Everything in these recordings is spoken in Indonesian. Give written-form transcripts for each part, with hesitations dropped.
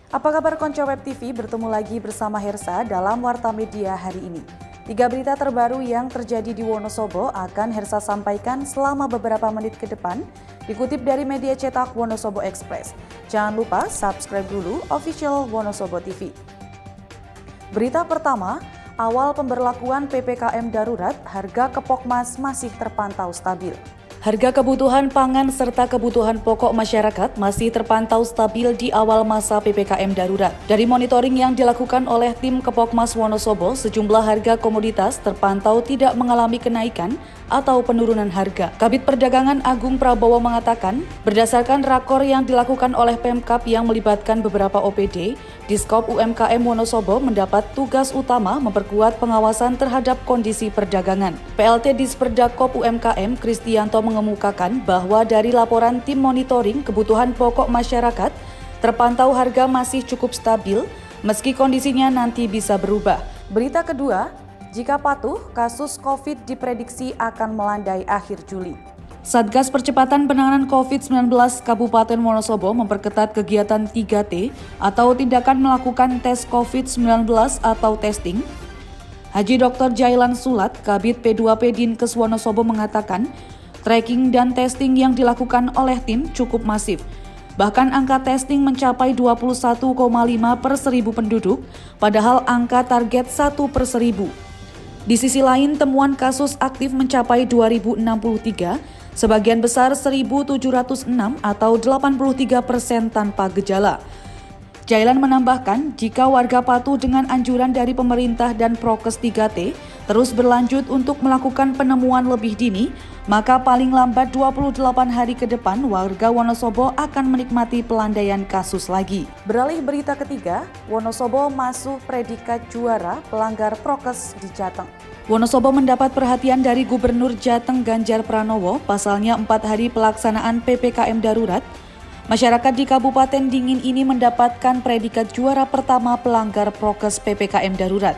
Apa kabar Konco Web TV? Bertemu lagi bersama Hersa dalam Warta Media hari ini. 3 berita terbaru yang terjadi di Wonosobo akan Hersa sampaikan selama beberapa menit ke depan, dikutip dari media cetak Wonosobo Express. Jangan lupa subscribe dulu official Wonosobo TV. Berita pertama, awal pemberlakuan PPKM darurat, harga Kepokmas masih terpantau stabil. Harga kebutuhan pangan serta kebutuhan pokok masyarakat masih terpantau stabil di awal masa PPKM darurat. Dari monitoring yang dilakukan oleh tim Kepokmas Wonosobo, sejumlah harga komoditas terpantau tidak mengalami kenaikan atau penurunan harga. Kabid Perdagangan Agung Prabowo mengatakan, berdasarkan rakor yang dilakukan oleh Pemkab yang melibatkan beberapa OPD, Diskop UMKM Wonosobo mendapat tugas utama memperkuat pengawasan terhadap kondisi perdagangan. PLT Disperdakop UMKM Kristianto mengemukakan bahwa dari laporan tim monitoring kebutuhan pokok masyarakat, terpantau harga masih cukup stabil meski kondisinya nanti bisa berubah. Berita kedua, jika patuh, kasus COVID diprediksi akan melandai akhir Juli. Satgas Percepatan Penanganan COVID-19 Kabupaten Wonosobo memperketat kegiatan 3T atau tindakan melakukan tes COVID-19 atau testing. Haji Dr. Jailan Sulat, Kabid P2P Dinkes Wonosobo mengatakan, tracking dan testing yang dilakukan oleh tim cukup masif. Bahkan angka testing mencapai 21,5 per 1.000 penduduk, padahal angka target 1 per 1.000. Di sisi lain, temuan kasus aktif mencapai 2.063, sebagian besar 1.706 atau 83% tanpa gejala. Jailan menambahkan, jika warga patuh dengan anjuran dari pemerintah dan prokes 3T terus berlanjut untuk melakukan penemuan lebih dini, maka paling lambat 28 hari ke depan warga Wonosobo akan menikmati pelandaian kasus lagi. Beralih berita ketiga, Wonosobo masuk predikat juara pelanggar prokes di Jateng. Wonosobo mendapat perhatian dari Gubernur Jateng Ganjar Pranowo, pasalnya 4 hari pelaksanaan PPKM darurat. Masyarakat di Kabupaten Dingin ini mendapatkan predikat juara pertama pelanggar prokes PPKM darurat.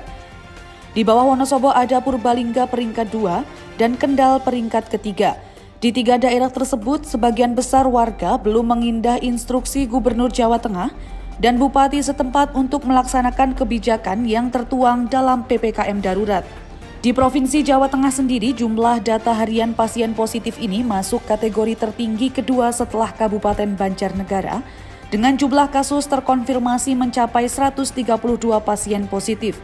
Di bawah Wonosobo ada Purbalingga peringkat 2 dan Kendal peringkat ketiga. Di 3 daerah tersebut, sebagian besar warga belum mengindah instruksi Gubernur Jawa Tengah dan Bupati setempat untuk melaksanakan kebijakan yang tertuang dalam PPKM darurat. Di Provinsi Jawa Tengah sendiri, jumlah data harian pasien positif ini masuk kategori tertinggi kedua setelah Kabupaten Banjarnegara, dengan jumlah kasus terkonfirmasi mencapai 132 pasien positif.